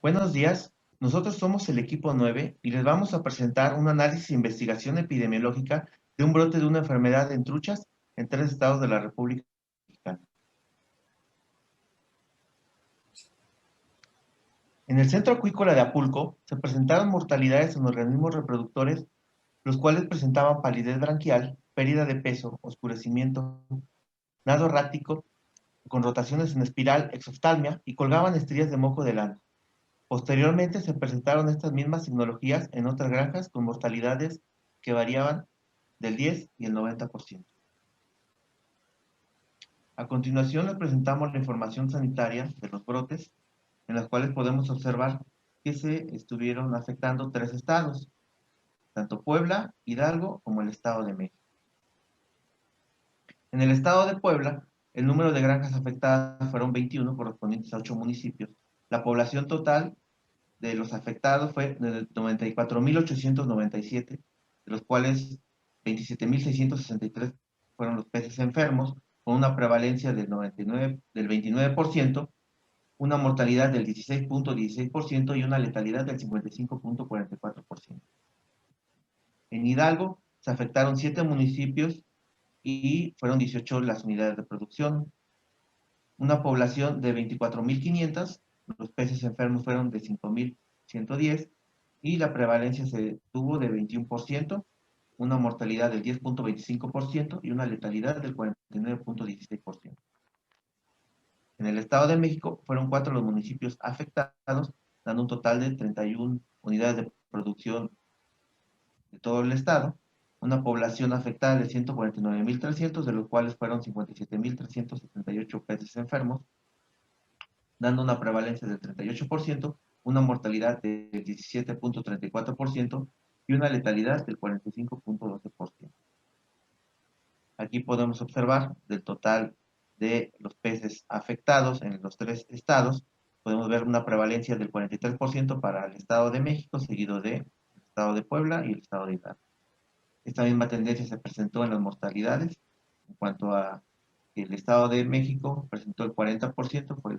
Buenos días, nosotros somos el equipo 9 y les vamos a presentar un análisis e investigación epidemiológica de un brote de una enfermedad en truchas en 3 estados de la República Mexicana. En el Centro Acuícola de Apulco se presentaron mortalidades en organismos reproductores, los cuales presentaban palidez branquial, pérdida de peso, oscurecimiento, nado errático, con rotaciones en espiral, exoftalmia y colgaban estrías de moco del ano. Posteriormente se presentaron estas mismas tecnologías en otras granjas con mortalidades que variaban del 10 y el 90%. A continuación les presentamos la información sanitaria de los brotes, en las cuales podemos observar que se estuvieron afectando 3 estados, tanto Puebla, Hidalgo como el Estado de México. En el Estado de Puebla, el número de granjas afectadas fueron 21, correspondientes a 8 municipios. La población total de los afectados fue de 94.897, de los cuales 27.663 fueron los peces enfermos, con una prevalencia del 29%, una mortalidad del 16.16% y una letalidad del 55.44%. En Hidalgo se afectaron 7 municipios y fueron 18 las unidades de producción. Una población de 24.500, los peces enfermos fueron de 5.110 y la prevalencia se tuvo de 21%, una mortalidad del 10.25% y una letalidad del 49.16%. En el Estado de México fueron 4 los municipios afectados, dando un total de 31 unidades de producción de todo el estado, una población afectada de 149.300, de los cuales fueron 57.378 peces enfermos, dando una prevalencia del 38%, una mortalidad del 17.34% y una letalidad del 45.12%. Aquí podemos observar del total de los peces afectados en los 3 estados, podemos ver una prevalencia del 43% para el Estado de México, seguido del Estado de Puebla y el Estado de Hidalgo. Esta misma tendencia se presentó en las mortalidades, en cuanto a el Estado de México presentó el 40%, fue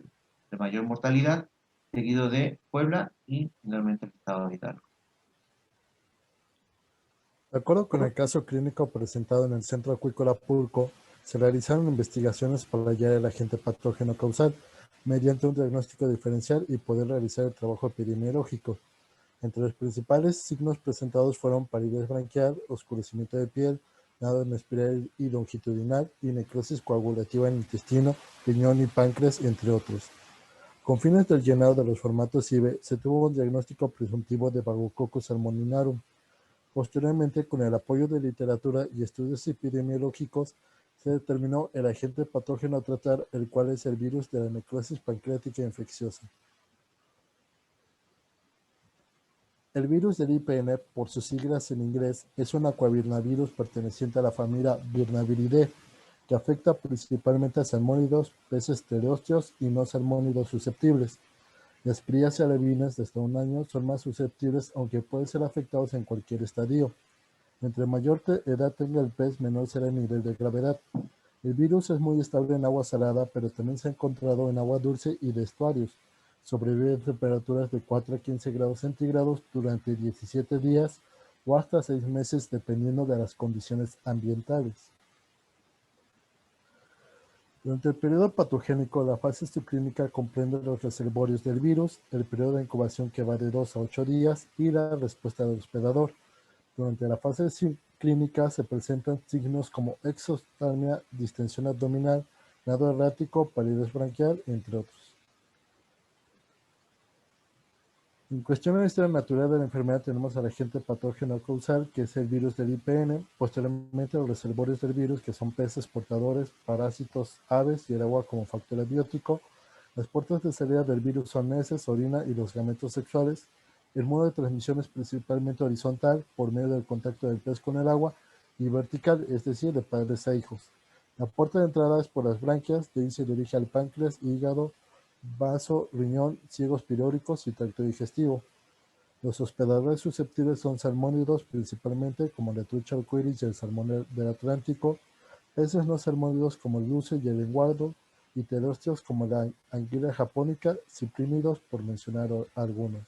de mayor mortalidad, seguido de Puebla y finalmente el Estado de Hidalgo. De acuerdo con el caso clínico presentado en el Centro Acuícola Apulco, se realizaron investigaciones para hallar el agente patógeno causal mediante un diagnóstico diferencial y poder realizar el trabajo epidemiológico. Entre los principales signos presentados fueron palidez branquial, oscurecimiento de piel, nado en espiral y longitudinal y necrosis coagulativa en intestino, riñón y páncreas, entre otros. Con fines del llenado de los formatos IBE, se tuvo un diagnóstico presuntivo de Bagococcus salmoninarum. Posteriormente, con el apoyo de literatura y estudios epidemiológicos, se determinó el agente patógeno a tratar, el cual es el virus de la necrosis pancreática infecciosa. El virus del IPN, por sus siglas en inglés, es un aquavirnavirus perteneciente a la familia Virnaviridae, que afecta principalmente a salmónidos, peces teleósteos y no salmónidos susceptibles. Las crías alevines de hasta 1 año son más susceptibles, aunque pueden ser afectados en cualquier estadio. Entre mayor edad tenga el pez, menor será el nivel de gravedad. El virus es muy estable en agua salada, pero también se ha encontrado en agua dulce y de estuarios. Sobrevive a temperaturas de 4 a 15 grados centígrados durante 17 días o hasta 6 meses, dependiendo de las condiciones ambientales. Durante el periodo patogénico, la fase subclínica comprende los reservorios del virus, el periodo de incubación que va de 2 a 8 días y la respuesta del hospedador. Durante la fase clínica se presentan signos como exoftalmia, distensión abdominal, nado errático, palidez branquial, entre otros. En cuestión de la historia natural de la enfermedad tenemos al agente patógeno causal, que es el virus del IPN, posteriormente los reservorios del virus, que son peces portadores, parásitos, aves y el agua como factor abiótico. Las puertas de salida del virus son heces, orina y los gametos sexuales. El modo de transmisión es principalmente horizontal, por medio del contacto del pez con el agua, y vertical, es decir, de padres a hijos. La puerta de entrada es por las branquias, de ahí se dirige al páncreas, hígado, vaso, riñón, ciegos piróricos y tracto digestivo. Los hospedadores susceptibles son salmónidos principalmente, como la trucha arcoíris y el salmón del Atlántico, peces no salmónidos como el luce y el lenguado, y pterodáctilos como la anguila japónica, ciprínidos, por mencionar algunos.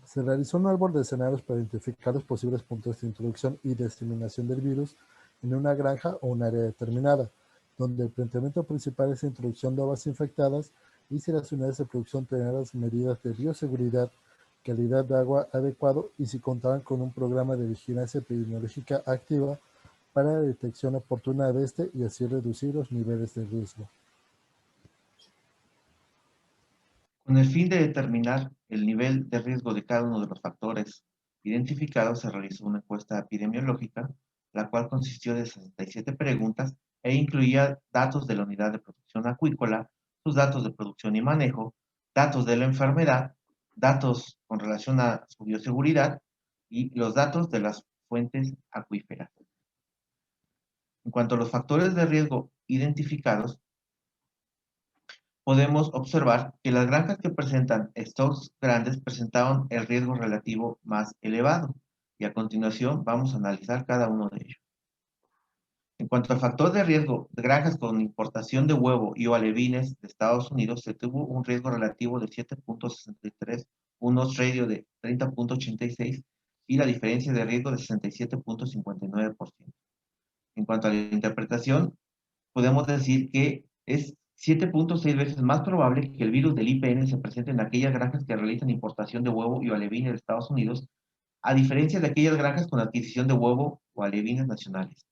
Se realizó un árbol de escenarios para identificar los posibles puntos de introducción y diseminación del virus en una granja o un área determinada, donde el planteamiento principal es la introducción de ovas infectadas y si las unidades de producción tenían las medidas de bioseguridad, calidad de agua adecuado y si contaban con un programa de vigilancia epidemiológica activa para la detección oportuna de este y así reducir los niveles de riesgo. Con el fin de determinar el nivel de riesgo de cada uno de los factores identificados, se realizó una encuesta epidemiológica, la cual consistió de 67 preguntas e incluía datos de la unidad de producción acuícola, sus datos de producción y manejo, datos de la enfermedad, datos con relación a su bioseguridad y los datos de las fuentes acuíferas. En cuanto a los factores de riesgo identificados, podemos observar que las granjas que presentan stocks grandes presentaban el riesgo relativo más elevado, y a continuación vamos a analizar cada uno de ellos. En cuanto al factor de riesgo de granjas con importación de huevo y o alevines de Estados Unidos, se tuvo un riesgo relativo de 7.63, un odds ratio de 30.86 y la diferencia de riesgo de 67.59%. En cuanto a la interpretación, podemos decir que es 7.6 veces más probable que el virus del IPN se presente en aquellas granjas que realizan importación de huevo y alevines de Estados Unidos, a diferencia de aquellas granjas con adquisición de huevo o alevines nacionales.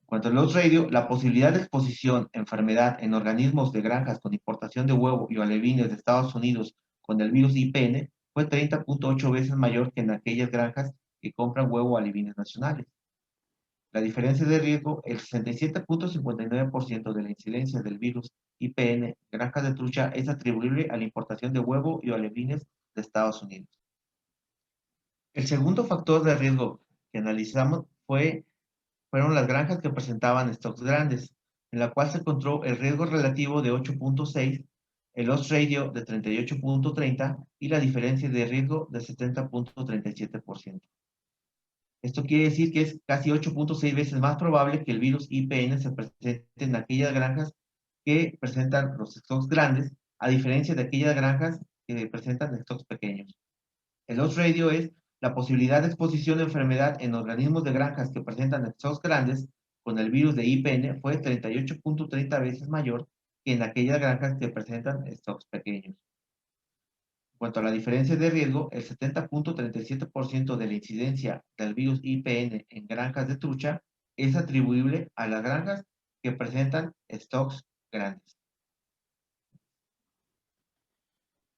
En cuanto al odds ratio, la posibilidad de exposición a enfermedad en organismos de granjas con importación de huevo y alevines de Estados Unidos con el virus IPN fue 30.8 veces mayor que en aquellas granjas que compran huevo o alevines nacionales. La diferencia de riesgo, el 67.59% de la incidencia del virus IPN en granjas de trucha es atribuible a la importación de huevo y alevines de Estados Unidos. El segundo factor de riesgo que analizamos fueron las granjas que presentaban stocks grandes, en la cual se encontró el riesgo relativo de 8.6, el odds ratio de 38.30 y la diferencia de riesgo de 70.37%. Esto quiere decir que es casi 8.6 veces más probable que el virus IPN se presente en aquellas granjas que presentan los stocks grandes, a diferencia de aquellas granjas que presentan stocks pequeños. El odds ratio es la posibilidad de exposición de enfermedad en organismos de granjas que presentan stocks grandes con el virus de IPN fue 38.30 veces mayor que en aquellas granjas que presentan stocks pequeños. En cuanto a la diferencia de riesgo, el 70.37% de la incidencia del virus IPN en granjas de trucha es atribuible a las granjas que presentan stocks grandes.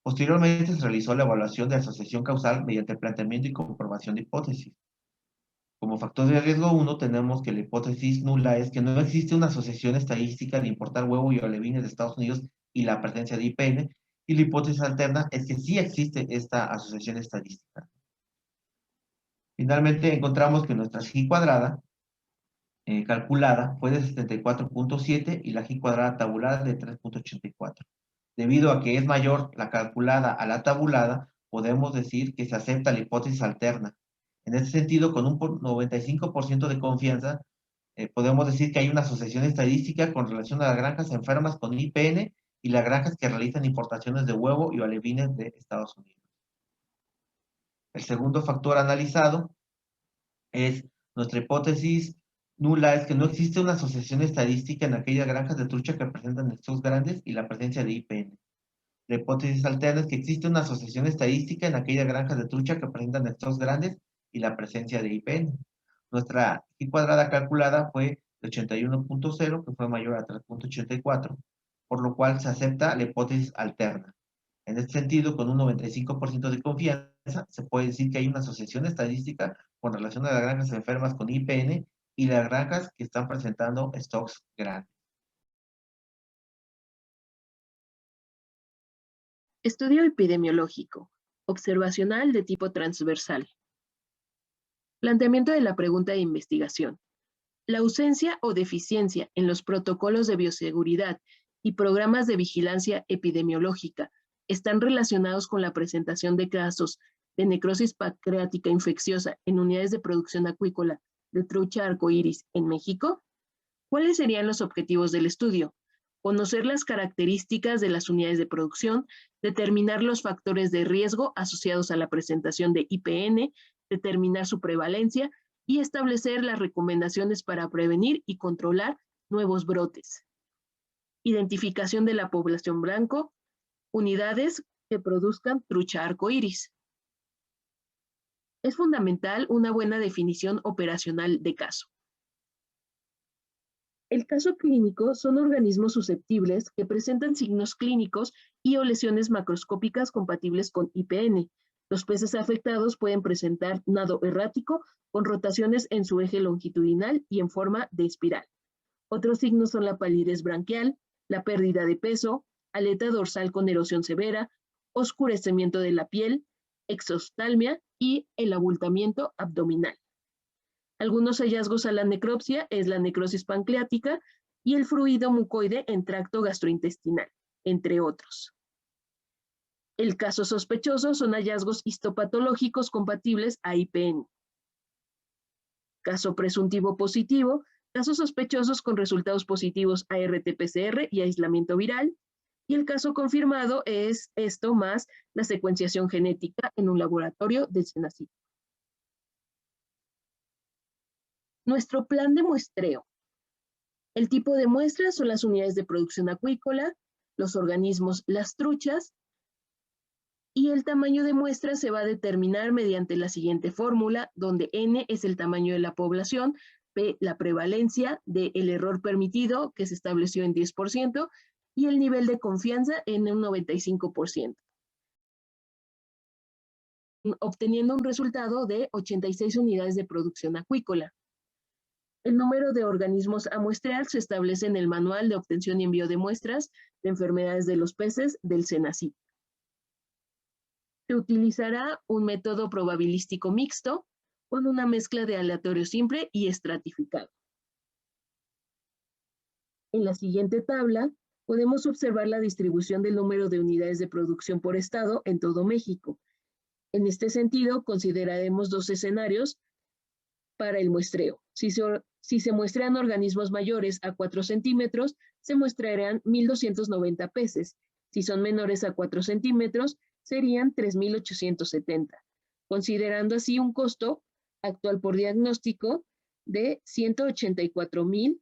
Posteriormente se realizó la evaluación de asociación causal mediante planteamiento y comprobación de hipótesis. Como factor de riesgo 1 tenemos que la hipótesis nula es que no existe una asociación estadística de importar huevo y alevines de Estados Unidos y la presencia de IPN, y la hipótesis alterna es que sí existe esta asociación estadística. Finalmente encontramos que nuestra G cuadrada calculada fue de 74.7 y la G cuadrada tabulada de 3.84. Debido a que es mayor la calculada a la tabulada, podemos decir que se acepta la hipótesis alterna. En este sentido, con un 95% de confianza, podemos decir que hay una asociación estadística con relación a las granjas enfermas con IPN y las granjas que realizan importaciones de huevo y alevines de Estados Unidos. El segundo factor analizado es nuestra hipótesis nula, es que no existe una asociación estadística en aquellas granjas de trucha que presentan stocks grandes y la presencia de IPN. La hipótesis alterna es que existe una asociación estadística en aquellas granjas de trucha que presentan stocks grandes y la presencia de IPN. Nuestra I cuadrada calculada fue de 81.0, que fue mayor a 3.84, por lo cual se acepta la hipótesis alterna. En este sentido, con un 95% de confianza, se puede decir que hay una asociación estadística con relación a las granjas enfermas con IPN y las granjas que están presentando stocks grandes. Estudio epidemiológico, observacional de tipo transversal. Planteamiento de la pregunta de investigación. La ausencia o deficiencia en los protocolos de bioseguridad y programas de vigilancia epidemiológica están relacionados con la presentación de casos de necrosis pancreática infecciosa en unidades de producción acuícola de trucha arcoíris en México. ¿Cuáles serían los objetivos del estudio? Conocer las características de las unidades de producción, determinar los factores de riesgo asociados a la presentación de IPN, determinar su prevalencia y establecer las recomendaciones para prevenir y controlar nuevos brotes. Identificación de la población blanco, unidades que produzcan trucha arcoíris. Es fundamental una buena definición operacional de caso. El caso clínico son organismos susceptibles que presentan signos clínicos y o lesiones macroscópicas compatibles con IPN. Los peces afectados pueden presentar nado errático con rotaciones en su eje longitudinal y en forma de espiral. Otros signos son la palidez branquial, la pérdida de peso, aleta dorsal con erosión severa, oscurecimiento de la piel, exoftalmia y el abultamiento abdominal. Algunos hallazgos a la necropsia es la necrosis pancreática y el fluido mucoide en tracto gastrointestinal, entre otros. El caso sospechoso son hallazgos histopatológicos compatibles a IPN. Caso presuntivo positivo, casos sospechosos con resultados positivos a RT-PCR y aislamiento viral. Y el caso confirmado es esto más la secuenciación genética en un laboratorio de Senacica. Nuestro plan de muestreo. El tipo de muestra son las unidades de producción acuícola, los organismos, las truchas, y el tamaño de muestra se va a determinar mediante la siguiente fórmula, donde N es el tamaño de la población, P la prevalencia del error permitido, que se estableció en 10%, y el nivel de confianza en un 95%. Obteniendo un resultado de 86 unidades de producción acuícola. El número de organismos a muestrear se establece en el Manual de Obtención y Envío de Muestras de Enfermedades de los Peces del Senacica. Se utilizará un método probabilístico mixto con una mezcla de aleatorio simple y estratificado. En la siguiente tabla podemos observar la distribución del número de unidades de producción por estado en todo México. En este sentido, consideraremos dos escenarios para el muestreo. Si se muestran organismos mayores a 4 centímetros, se muestrarán 1.290 peces. Si son menores a 4 centímetros, serían 3.870, considerando así un costo actual por diagnóstico de 184,000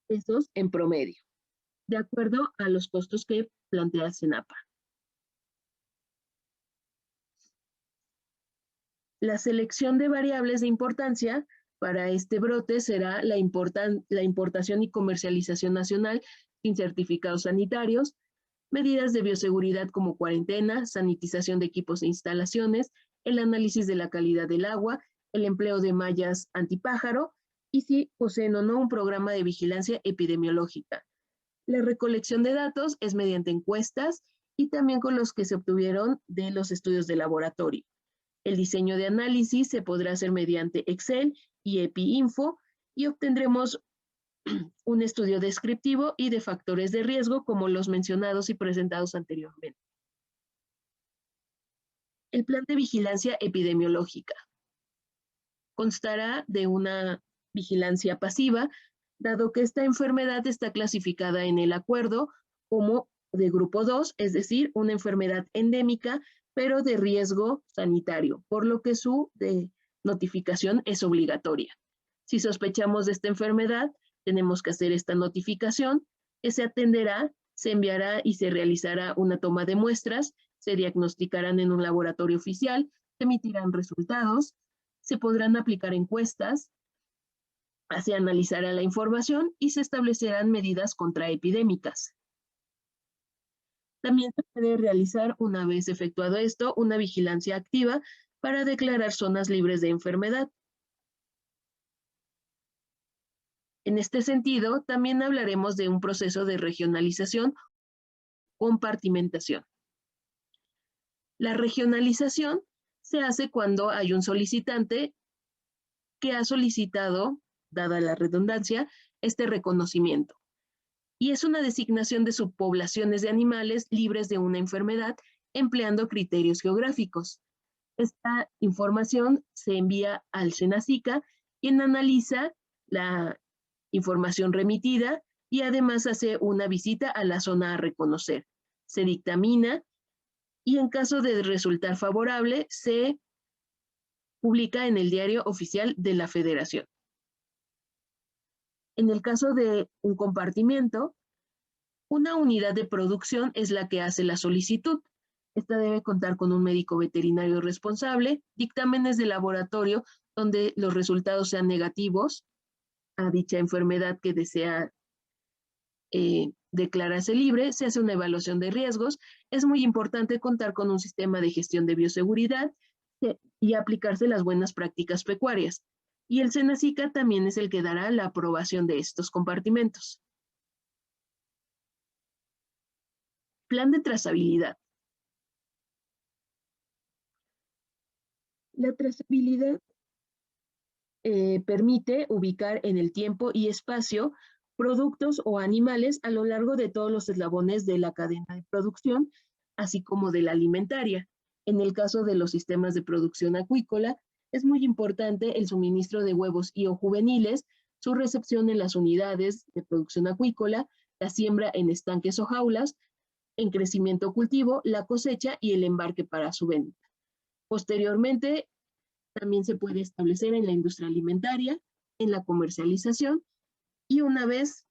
pesos en promedio, de acuerdo a los costos que plantea Senapa. La selección de variables de importancia para este brote será la importación y comercialización nacional sin certificados sanitarios, medidas de bioseguridad como cuarentena, sanitización de equipos e instalaciones, el análisis de la calidad del agua, el empleo de mallas antipájaro y si poseen o no un programa de vigilancia epidemiológica. La recolección de datos es mediante encuestas y también con los que se obtuvieron de los estudios de laboratorio. El diseño de análisis se podrá hacer mediante Excel y EpiInfo y obtendremos un estudio descriptivo y de factores de riesgo como los mencionados y presentados anteriormente. El plan de vigilancia epidemiológica constará de una vigilancia pasiva, dado que esta enfermedad está clasificada en el acuerdo como de grupo 2, es decir, una enfermedad endémica, pero de riesgo sanitario, por lo que su notificación es obligatoria. Si sospechamos de esta enfermedad, tenemos que hacer esta notificación, que se atenderá, se enviará y se realizará una toma de muestras, se diagnosticarán en un laboratorio oficial, se emitirán resultados, se podrán aplicar encuestas, se analizará la información y se establecerán medidas contraepidémicas. También se puede realizar, una vez efectuado esto, una vigilancia activa para declarar zonas libres de enfermedad. En este sentido, también hablaremos de un proceso de regionalización, compartimentación. La regionalización se hace cuando hay un solicitante que ha solicitado, dada la redundancia, este reconocimiento. Y es una designación de subpoblaciones de animales libres de una enfermedad empleando criterios geográficos. Esta información se envía al Senacica, quien analiza información remitida y además hace una visita a la zona a reconocer. Se dictamina y en caso de resultar favorable, se publica en el Diario Oficial de la Federación. En el caso de un compartimiento, una unidad de producción es la que hace la solicitud. Esta debe contar con un médico veterinario responsable, dictámenes de laboratorio donde los resultados sean negativos a dicha enfermedad que desea declararse libre, se hace una evaluación de riesgos. Es muy importante contar con un sistema de gestión de bioseguridad y aplicarse las buenas prácticas pecuarias. Y el SENASICA también es el que dará la aprobación de estos compartimentos. Plan de trazabilidad. La trazabilidad permite ubicar en el tiempo y espacio productos o animales a lo largo de todos los eslabones de la cadena de producción, así como de la alimentaria. En el caso de los sistemas de producción acuícola, es muy importante el suministro de huevos y o juveniles, su recepción en las unidades de producción acuícola, la siembra en estanques o jaulas, en crecimiento cultivo, la cosecha y el embarque para su venta. Posteriormente, también se puede establecer en la industria alimentaria, en la comercialización y una vez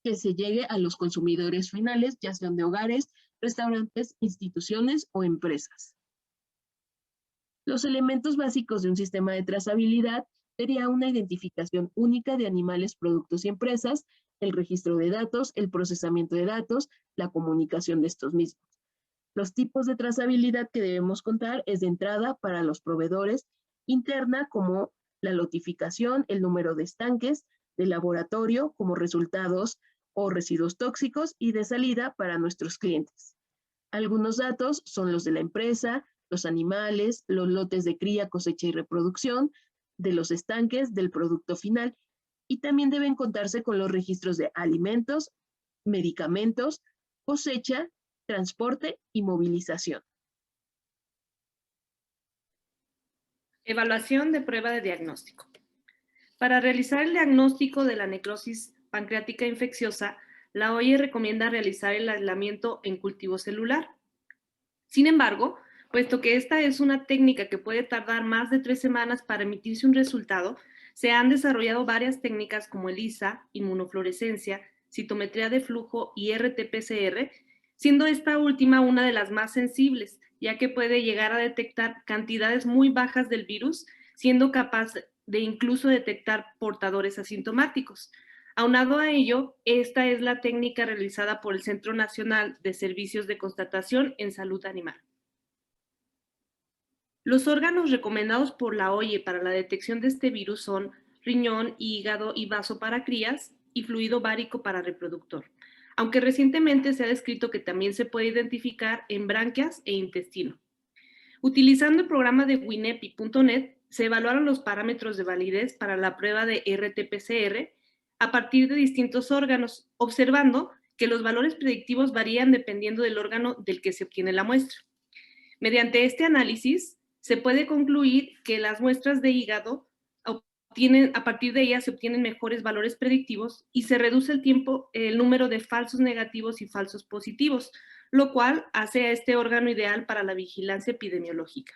que se llegue a los consumidores finales, ya sean de hogares, restaurantes, instituciones o empresas. Los elementos básicos de un sistema de trazabilidad sería una identificación única de animales, productos y empresas, el registro de datos, el procesamiento de datos, la comunicación de estos mismos. Los tipos de trazabilidad que debemos contar es de entrada para los proveedores, interna como la lotificación, el número de estanques, de laboratorio como resultados o residuos tóxicos y de salida para nuestros clientes. Algunos datos son los de la empresa, los animales, los lotes de cría, cosecha y reproducción, de los estanques, del producto final, y también deben contarse con los registros de alimentos, medicamentos, cosecha, transporte y movilización. Evaluación de prueba de diagnóstico. Para realizar el diagnóstico de la necrosis pancreática infecciosa, la OIE recomienda realizar el aislamiento en cultivo celular. Sin embargo, puesto que esta es una técnica que puede tardar más de 3 semanas para emitirse un resultado, se han desarrollado varias técnicas como ELISA, inmunofluorescencia, citometría de flujo y RT-PCR, siendo esta última una de las más sensibles, ya que puede llegar a detectar cantidades muy bajas del virus, siendo capaz de incluso detectar portadores asintomáticos. Aunado a ello, esta es la técnica realizada por el Centro Nacional de Servicios de Constatación en Salud Animal. Los órganos recomendados por la OIE para la detección de este virus son riñón, hígado y vaso para crías y fluido várico para reproductor, aunque recientemente se ha descrito que también se puede identificar en branquias e intestino. Utilizando el programa de winepi.net, se evaluaron los parámetros de validez para la prueba de RT-PCR a partir de distintos órganos, observando que los valores predictivos varían dependiendo del órgano del que se obtiene la muestra. Mediante este análisis, se puede concluir que las muestras de hígado a partir de ellas se obtienen mejores valores predictivos y se reduce el número de falsos negativos y falsos positivos, lo cual hace a este órgano ideal para la vigilancia epidemiológica.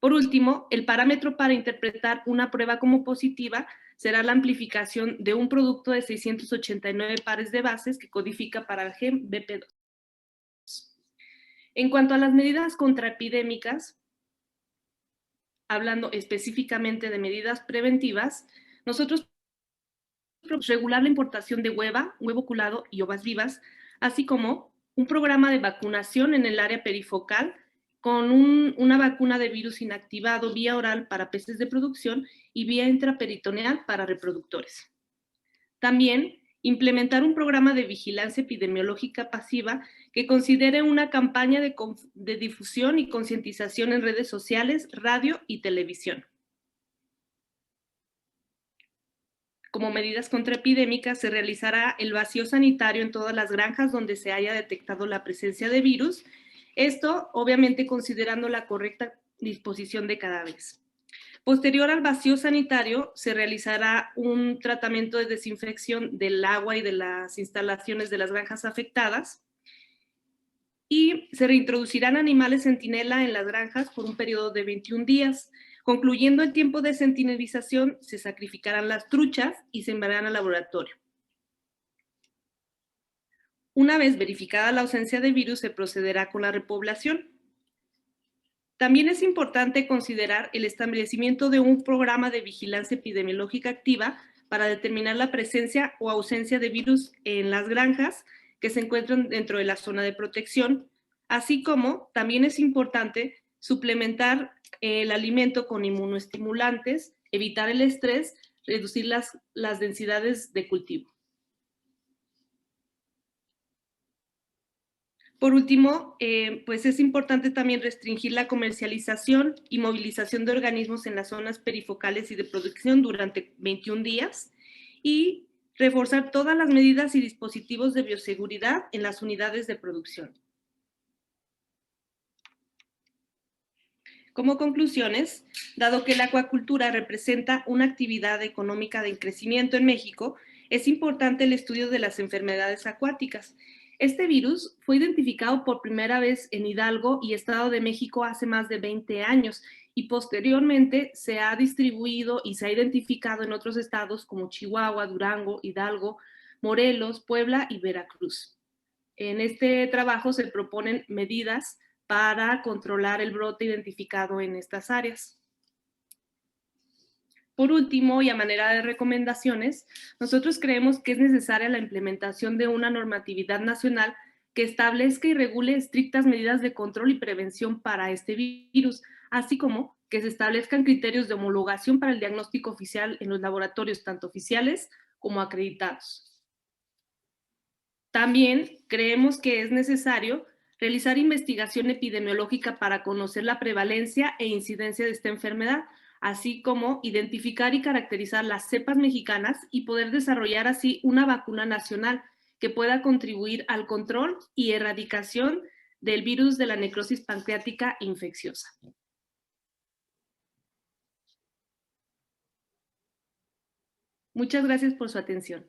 Por último, el parámetro para interpretar una prueba como positiva será la amplificación de un producto de 689 pares de bases que codifica para el gen BP2. En cuanto a las medidas contraepidémicas, hablando específicamente de medidas preventivas, nosotros regular la importación de huevo culado y ovas vivas, así como un programa de vacunación en el área perifocal con una vacuna de virus inactivado vía oral para peces de producción y vía intraperitoneal para reproductores. También implementar un programa de vigilancia epidemiológica pasiva que considere una campaña de difusión y concientización en redes sociales, radio y televisión. Como medidas contraepidémicas, se realizará el vacío sanitario en todas las granjas donde se haya detectado la presencia de virus. Esto, obviamente, considerando la correcta disposición de cadáveres. Posterior al vacío sanitario, se realizará un tratamiento de desinfección del agua y de las instalaciones de las granjas afectadas y se reintroducirán animales centinela en las granjas por un periodo de 21 días. Concluyendo el tiempo de sentinelización, se sacrificarán las truchas y se enviarán al laboratorio. Una vez verificada la ausencia de virus, se procederá con la repoblación. También es importante considerar el establecimiento de un programa de vigilancia epidemiológica activa para determinar la presencia o ausencia de virus en las granjas que se encuentran dentro de la zona de protección, así como también es importante suplementar el alimento con inmunoestimulantes, evitar el estrés, reducir las densidades de cultivo. Por último, pues es importante también restringir la comercialización y movilización de organismos en las zonas perifocales y de producción durante 21 días y reforzar todas las medidas y dispositivos de bioseguridad en las unidades de producción. Como conclusiones, dado que la acuacultura representa una actividad económica de crecimiento en México, es importante el estudio de las enfermedades acuáticas. Este virus fue identificado por primera vez en Hidalgo y Estado de México hace más de 20 años y posteriormente se ha distribuido y se ha identificado en otros estados como Chihuahua, Durango, Hidalgo, Morelos, Puebla y Veracruz. En este trabajo se proponen medidas para controlar el brote identificado en estas áreas. Por último, y a manera de recomendaciones, nosotros creemos que es necesaria la implementación de una normatividad nacional que establezca y regule estrictas medidas de control y prevención para este virus, así como que se establezcan criterios de homologación para el diagnóstico oficial en los laboratorios tanto oficiales como acreditados. También creemos que es necesario realizar investigación epidemiológica para conocer la prevalencia e incidencia de esta enfermedad, así como identificar y caracterizar las cepas mexicanas y poder desarrollar así una vacuna nacional que pueda contribuir al control y erradicación del virus de la necrosis pancreática infecciosa. Muchas gracias por su atención.